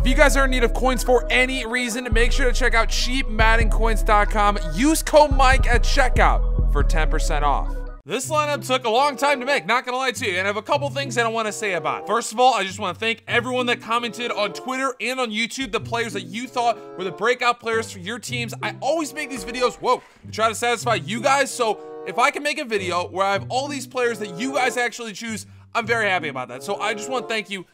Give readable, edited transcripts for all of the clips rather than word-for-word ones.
If you guys are in need of coins for any reason, make sure to check out cheapmaddencoins.com. Use code Mike at checkout for 10% off. This lineup took a long time to make, not gonna lie to you, and I have a couple things that I want to say about it. First of all, I just want to thank everyone that commented on Twitter and on YouTube, the players that you thought were the breakout players for your teams. I always make these videos, to try to satisfy you guys, so if I can make a video where I have all these players that you guys actually choose, I'm very happy about that. So I just want to thank you.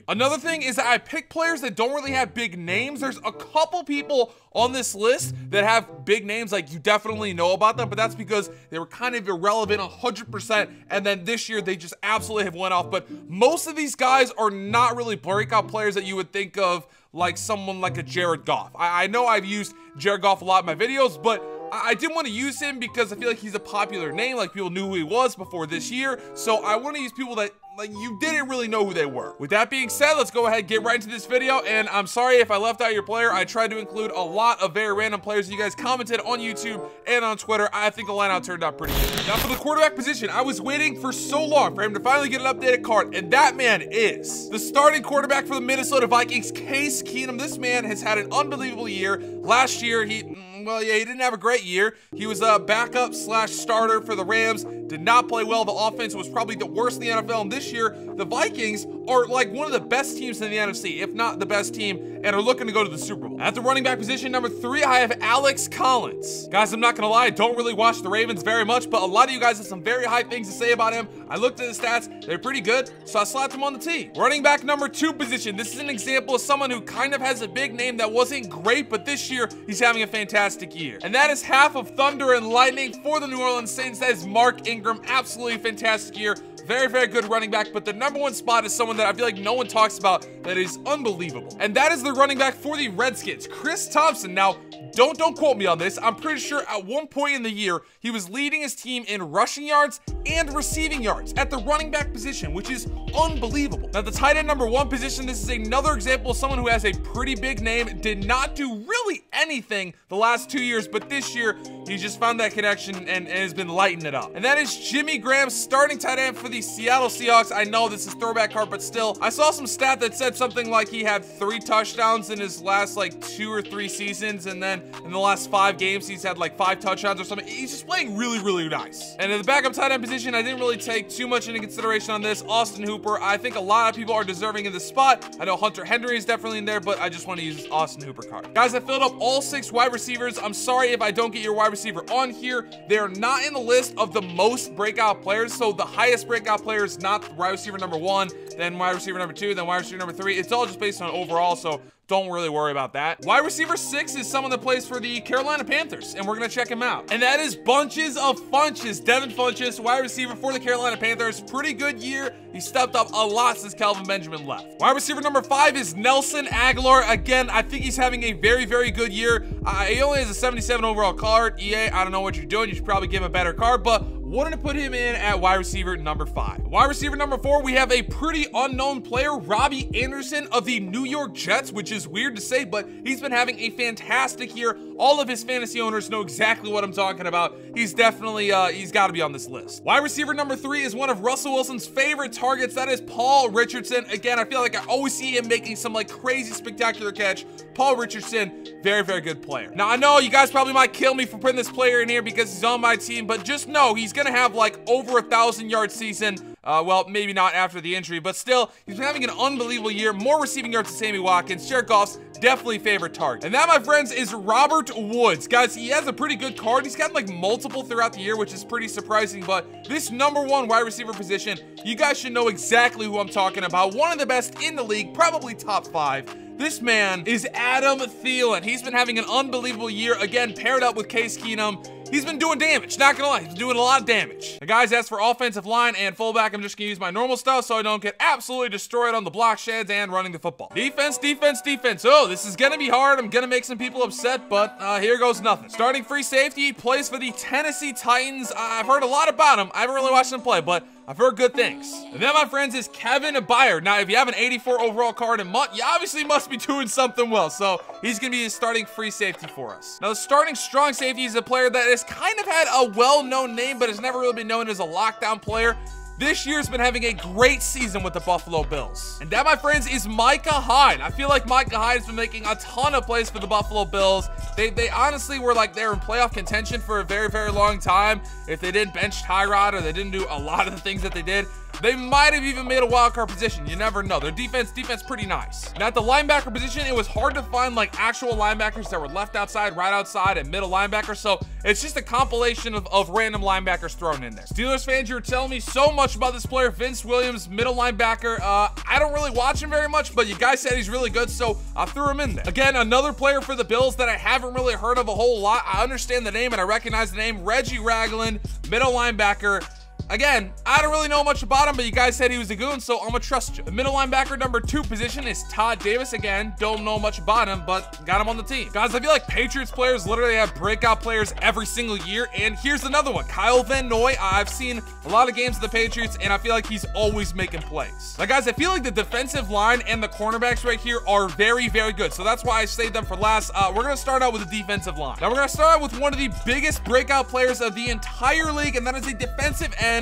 Another thing is that I pick players that don't really have big names. There's a couple people on this list that have big names, like you definitely know about them, but that's because they were kind of irrelevant 100%, and then this year they just absolutely have went off. But most of these guys are not really breakout players that you would think of, like someone like a Jared Goff. I know I've used Jared Goff a lot in my videos, but I didn't want to use him because I feel like he's a popular name, like people knew who he was before this year. So I want to use people that like you didn't really know who they were. With that being said, let's go ahead and get right into this video. And I'm sorry if I left out your player. I tried to include a lot of very random players you guys commented on YouTube and on Twitter. I think the lineup turned out pretty good. Now for the quarterback position, I was waiting for so long for him to finally get an updated card, and that man is the starting quarterback for the Minnesota Vikings, Case Keenum. This man has had an unbelievable year. Last year, he didn't have a great year. He was a backup slash starter for the Rams, did not play well. The offense was probably the worst in the NFL, and this year, the Vikings are like one of the best teams in the NFC, if not the best team, and are looking to go to the Super Bowl. At the running back position, number 3, I have Alex Collins. Guys, I'm not gonna lie, I don't really watch the Ravens very much, but a lot of you guys have some very high things to say about him. I looked at the stats, they're pretty good, so I slapped him on the team. Running back number 2 position, this is an example of someone who kind of has a big name that wasn't great, but this year, he's having a fantastic year. And that is half of Thunder and Lightning for the New Orleans Saints. That is Mark Ingram, absolutely fantastic year. Very, very good running back, but the number 1 spot is someone that I feel like no one talks about that is unbelievable. And that is the running back for the Redskins, Chris Thompson. Now, don't quote me on this. I'm pretty sure at one point in the year, he was leading his team in rushing yards and receiving yards at the running back position, which is unbelievable. Now, the tight end number 1 position, this is another example of someone who has a pretty big name, did not do really anything the last 2 years, but this year, he just found that connection and has been lighting it up. And that is Jimmy Graham, starting tight end for the Seattle Seahawks. I know this is throwback card, but still, I saw some stat that said something like he had 3 touchdowns in his last like 2 or 3 seasons, and then in the last 5 games, he's had like 5 touchdowns or something. He's just playing really, really nice. And in the backup tight end position, I didn't really take too much into consideration on this. Austin Hooper, I think a lot of people are deserving in this spot. I know Hunter Henry is definitely in there, but I just want to use this Austin Hooper card. Guys, I filled up all 6 wide receivers. I'm sorry if I don't get your wide receiver on here. They're not in the list of the most breakout players, so the highest breakout player is not wide receiver number 1, then wide receiver number 2, then wide receiver number 3. It's all just based on overall, so don't really worry about that. Wide receiver 6 is someone that plays for the Carolina Panthers, and we're gonna check him out. And that is Bunches of Funches, Devin Funches, wide receiver for the Carolina Panthers. Pretty good year. He stepped up a lot since Calvin Benjamin left. Wide receiver number 5 is Nelson Aguilar. Again, I think he's having a very, very good year. He only has a 77 overall card. EA, I don't know what you're doing. You should probably give him a better card, but wanted to put him in at wide receiver number 5. Wide receiver number 4, we have a pretty unknown player, Robbie Anderson of the New York Jets, which is weird to say, but he's been having a fantastic year. All of his fantasy owners know exactly what I'm talking about. He's definitely, he's got to be on this list. Wide receiver number 3 is one of Russell Wilson's favorite targets. That is Paul Richardson. Again, I feel like I always see him making some like crazy spectacular catch. Paul Richardson, very, very good player. Now, I know you guys probably might kill me for putting this player in here because he's on my team, but just know he's gonna have like over a 1,000-yard season. Well, maybe not after the injury, but still, he's been having an unbelievable year. More receiving yards than Sammy Watkins. Jared Goff's definitely favorite target. And that, my friends, is Robert Woods. Guys, he has a pretty good card. He's got like multiple throughout the year, which is pretty surprising, but this number 1 wide receiver position, you guys should know exactly who I'm talking about. One of the best in the league, probably top 5. This man is Adam Thielen. He's been having an unbelievable year. Again, paired up with Case Keenum. He's been doing damage, not gonna lie. He's been doing a lot of damage. The guys, as for offensive line and fullback, I'm just gonna use my normal stuff so I don't get absolutely destroyed on the block sheds and running the football. Defense, defense, defense. Oh, this is gonna be hard. I'm gonna make some people upset, but here goes nothing. Starting free safety, plays for the Tennessee Titans. I've heard a lot about him. I haven't really watched him play, but I've heard good things. And that, my friends, is Kevin Byard. Now, if you have an 84 overall card in MUT, you obviously must be doing something well. So he's going to be the starting free safety for us. Now, the starting strong safety is a player that has kind of had a well-known name, but has never really been known as a lockdown player. this year's been having a great season with the Buffalo Bills. And that, my friends, is Micah Hyde. I feel like Micah Hyde has been making a ton of plays for the Buffalo Bills. They honestly were like they were in playoff contention for a very, very long time. If they didn't bench Tyrod or they didn't do a lot of the things that they did, they might have even made a wild card position. You never know. Their defense pretty nice. Now at the linebacker position, it was hard to find like actual linebackers that were left outside, right outside, and middle linebacker. So it's just a compilation of random linebackers thrown in there. Steelers fans, you're telling me so much about this player, Vince Williams, middle linebacker. I don't really watch him very much, but you guys said he's really good, so I threw him in there. Again, another player for the Bills that I haven't really heard of a whole lot. I understand the name and I recognize the name, Reggie Ragland, middle linebacker. Again, I don't really know much about him, but you guys said he was a goon, so I'm gonna trust you. The middle linebacker number 2 position is Todd Davis. Again, don't know much about him, but got him on the team. Guys, I feel like Patriots players literally have breakout players every single year, and here's another one, Kyle Van Noy. I've seen a lot of games of the Patriots, and I feel like he's always making plays. Now, guys, I feel like the defensive line and the cornerbacks right here are very, very good, so that's why I saved them for last. We're gonna start out with the defensive line. Now, we're gonna start out with one of the biggest breakout players of the entire league, and that is a defensive end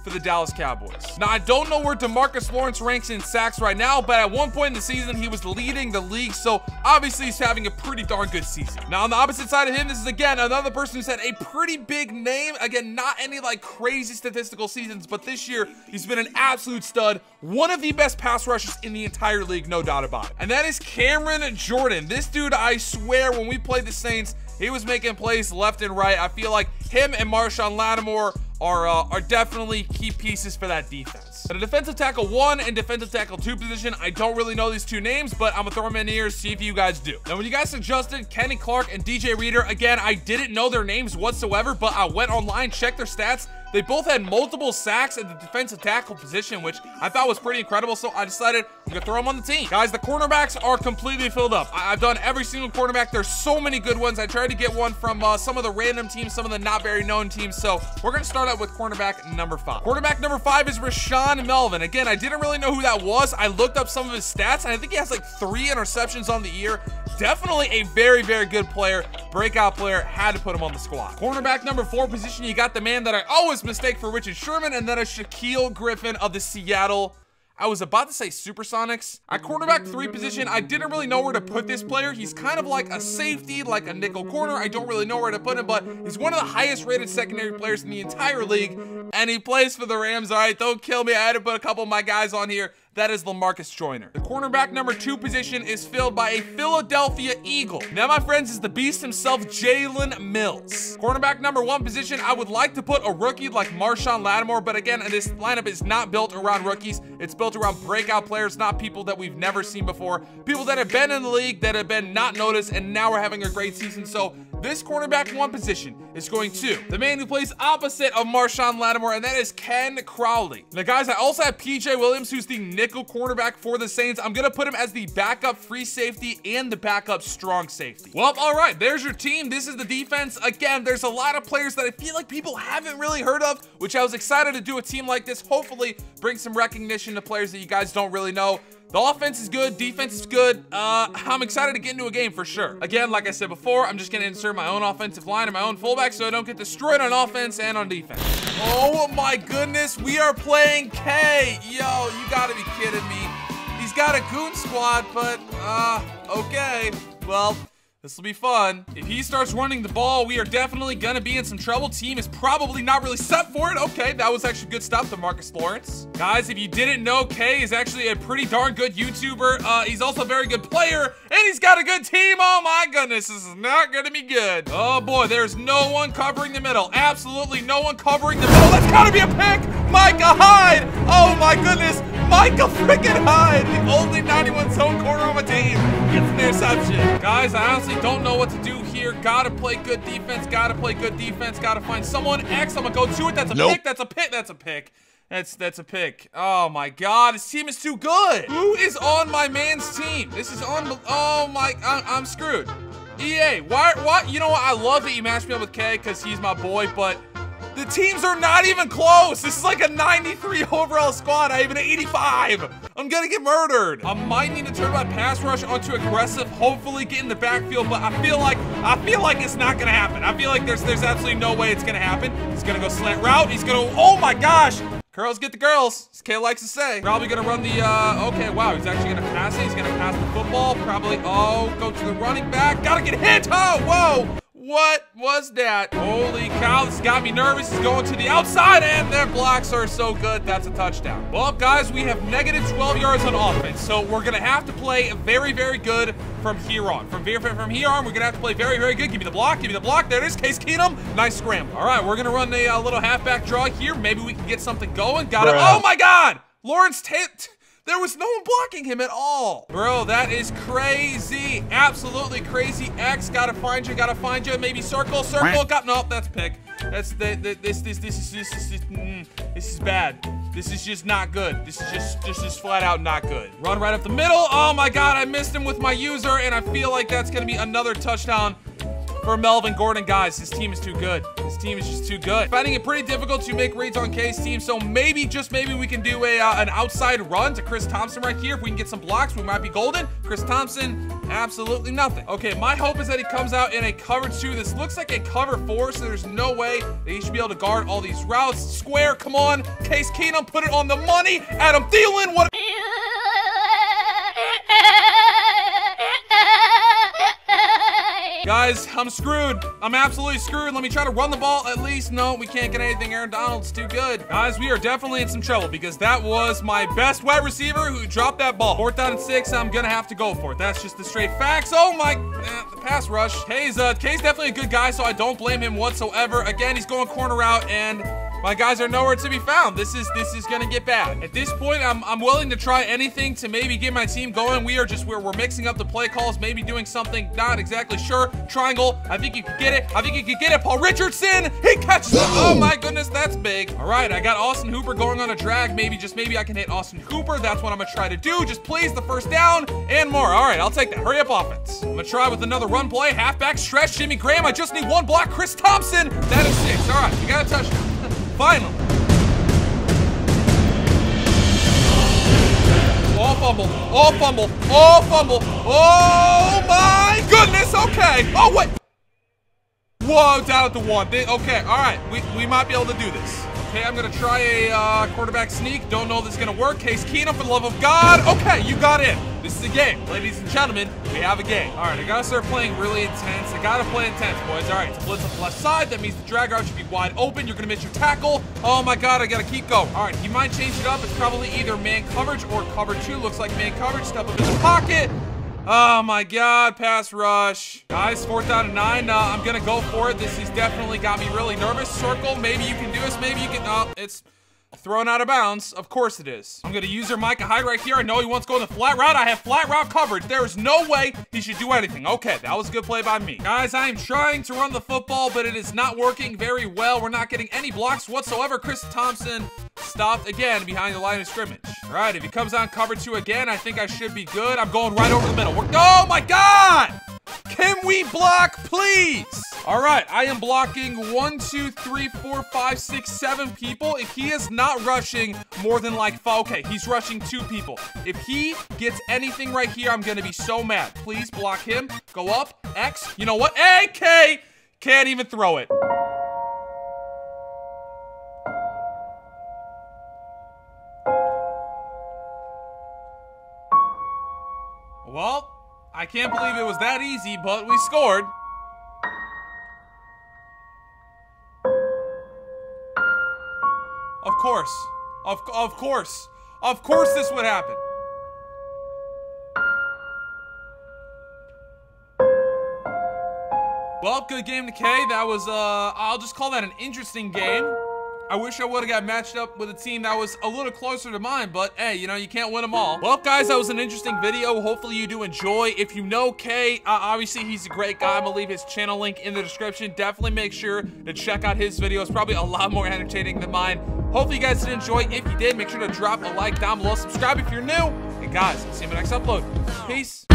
for the Dallas Cowboys. Now, I don't know where DeMarcus Lawrence ranks in sacks right now, but at one point in the season, he was leading the league, so obviously he's having a pretty darn good season. Now, on the opposite side of him, this is, again, another person who's had a pretty big name. Again, not any, like, crazy statistical seasons, but this year, he's been an absolute stud. One of the best pass rushers in the entire league, no doubt about it. And that is Cameron Jordan. This dude, I swear, when we played the Saints, he was making plays left and right. I feel like him and Marshawn Lattimore are definitely key pieces for that defense. At a defensive tackle 1 and defensive tackle 2 position, I don't really know these two names, but I'm gonna throw them in here, see if you guys do. Now, when you guys suggested Kenny Clark and DJ Reader, again, I didn't know their names whatsoever, but I went online, checked their stats. They both had multiple sacks at the defensive tackle position, which I thought was pretty incredible, so I decided I'm gonna throw them on the team. Guys, the cornerbacks are completely filled up. I've done every single cornerback. There's so many good ones. I tried to get one from some of the random teams, some of the not very known teams, so we're gonna start out with cornerback number 5. Cornerback number 5 is Rashaan Melvin. Again, I didn't really know who that was. I looked up some of his stats, and I think he has like 3 interceptions on the year. Definitely a very, very good player, breakout player. Had to put him on the squad. Cornerback number 4 position, you got the man that I always mistake for Richard Sherman, and that is Shaquille Griffin of the Seattle. I was about to say Supersonics. At cornerback 3 position, I didn't really know where to put this player. He's kind of like a safety, like a nickel corner. I don't really know where to put him, but he's one of the highest rated secondary players in the entire league, and he plays for the Rams. All right, don't kill me. I had to put a couple of my guys on here. That is LaMarcus Joyner. The cornerback number 2 position is filled by a Philadelphia Eagle. Now, my friends, is the beast himself, Jalen Mills. Cornerback number 1 position, I would like to put a rookie like Marshawn Lattimore, but again, this lineup is not built around rookies. It's built around breakout players, not people that we've never seen before. People that have been in the league, that have been not noticed, and now we're having a great season. So this cornerback 1 position is going to the man who plays opposite of Marshawn Lattimore, and that is Ken Crowley. Now, guys, I also have PJ Williams, who's the nickel cornerback for the Saints. I'm gonna put him as the backup free safety and the backup strong safety. Well, all right, there's your team. This is the defense. Again, there's a lot of players that I feel like people haven't really heard of, which I was excited to do a team like this. Hopefully bring some recognition to players that you guys don't really know. The offense is good, defense is good. I'm excited to get into a game for sure. Again, like I said before, I'm just gonna insert my own offensive line and my own fullback so I don't get destroyed on offense and on defense. Oh my goodness, we are playing K. Yo, you gotta be kidding me. He's got a goon squad, but okay. Well, this will be fun. If he starts running the ball, we are definitely gonna be in some trouble. Team is probably not really set for it. Okay, that was actually good stuff, DeMarcus Lawrence. Guys, if you didn't know, Kay is actually a pretty darn good YouTuber. He's also a very good player, and he's got a good team. Oh my goodness, this is not gonna be good. Oh boy, there's no one covering the middle. Absolutely no one covering the middle. That's gotta be a pick. Micah Hyde. Oh my goodness, Micah freaking Hyde. The only 91 zone corner on my team gets an interception. Guys, I honestly don't know what to do here. Gotta play good defense. Gotta play good defense. Gotta find someone. X. I'm gonna go to it. That's a pick. That's a pick. That's a pick. That's a pick. Oh my God, his team is too good. Who is on my man's team? This is on. Oh my, I'm screwed. EA, what? You know what? I love that you matched me up with K because he's my boy, but the teams are not even close. This is like a 93 overall squad. I have an 85. I'm gonna get murdered. I might need to turn my pass rush onto aggressive, hopefully get in the backfield, but I feel like it's not gonna happen. I feel like there's absolutely no way it's gonna happen. He's gonna go slant route. He's gonna, oh my gosh. Girls get the girls, as Kay likes to say. Probably gonna run the, okay, wow, he's actually gonna pass it. He's gonna pass the football, probably, go to the running back. Gotta get hit, oh, whoa. What was that? Holy cow, this got me nervous. He's going to the outside, and their blocks are so good. That's a touchdown. Well, guys, we have negative 12 yards on offense, so we're going to have to play very, very good from here on. From here on, we're going to have to play very, very good. Give me the block. Give me the block. There it is. Case Keenum. Nice scramble. All right, we're going to run a little halfback draw here. Maybe we can get something going. Got it. Oh, my God. Lawrence Tate. There was no one blocking him at all. Bro, that is crazy. Absolutely crazy. X, gotta find you, Maybe circle. Got, nope, that's pick. That's this is bad. This is just not good. This is just flat out not good. Run right up the middle. Oh my God, I missed him with my user, and I feel like that's gonna be another touchdown for Melvin Gordon. Guys, his team is too good. His team is just too good. Finding it pretty difficult to make reads on Kay's team, so maybe, just maybe, we can do an outside run to Chris Thompson right here. If we can get some blocks, we might be golden. Chris Thompson, absolutely nothing. Okay, my hope is that he comes out in a cover 2. This looks like a cover 4, so there's no way that he should be able to guard all these routes. Square, come on. Case Keenum, put it on the money. Adam Thielen, what? Guys, I'm screwed. I'm absolutely screwed. Let me try to run the ball at least. No, we can't get anything. Aaron Donald's too good. Guys, we are definitely in some trouble because that was my best wide receiver who dropped that ball. 4th down and 6, I'm gonna have to go for it. That's just the straight facts. Oh my, the pass rush. Kay's definitely a good guy, so I don't blame him whatsoever. Again, he's going corner route, and my guys are nowhere to be found. This is gonna get bad. At this point, I'm willing to try anything to maybe get my team going. We're mixing up the play calls, maybe doing something, not exactly sure. Triangle, I think you could get it. Paul Richardson, he catches it. Oh my goodness, that's big. All right, I got Austin Hooper going on a drag. Maybe I can hit Austin Hooper. That's what I'm gonna try to do. Just please, the first down and more. All right, I'll take that. Hurry up offense. I'm gonna try with another run play. Halfback stretch, Jimmy Graham. I just need one block. Chris Thompson, that is 6. All right, we got a touchdown. Finally. Oh, fumble. Oh, my goodness. Okay. Oh, wait. Whoa, down at the 1. Okay, all right. We might be able to do this. Okay, I'm going to try a quarterback sneak. Don't know if this is going to work. Case Keenum, for the love of God. Okay, you got in. This is a game. Ladies and gentlemen, we have a game. All right, I got to start playing really intense. I got to play intense, boys. All right, it's a blitz on the left side. That means the drag route should be wide open. You're going to miss your tackle. Oh, my God, I got to keep going. All right, he might change it up. It's probably either man coverage or cover 2. Looks like man coverage. Step up in the pocket. Oh my God, pass rush. Guys, 4th down and 9. I'm gonna go for it. This has definitely got me really nervous. Circle, maybe you can do this, maybe you can, it's thrown out of bounds. Of course it is. I'm gonna use MikeMAACC right here. I know he wants to go in the flat route. I have flat route coverage. There is no way he should do anything. Okay, that was a good play by me. Guys, I am trying to run the football, but it is not working very well. We're not getting any blocks whatsoever. Chris Thompson stopped again behind the line of scrimmage. All right, if he comes on cover 2 again, I think I should be good. I'm going right over the middle. Oh my God! Can we block, please? All right, I am blocking 1, 2, 3, 4, 5, 6, 7 people. If he is not rushing more than like 5, okay, he's rushing 2 people. If he gets anything right here, I'm gonna be so mad. Please block him. Go up, X. You know what? AK can't even throw it. Well, I can't believe it was that easy, but we scored. Of course. Of course this would happen. Well, good game to Kay. That was, I'll just call that an interesting game. I wish I would have got matched up with a team that was a little closer to mine, but hey, you know, you can't win them all. Well, guys, that was an interesting video. Hopefully you do enjoy. If you know Kay, obviously he's a great guy. I'm gonna leave his channel link in the description. Definitely make sure to check out his videos. Probably a lot more entertaining than mine. Hopefully you guys did enjoy. If you did, make sure to drop a like down below. Subscribe if you're new. And guys, see you in the next upload. Peace.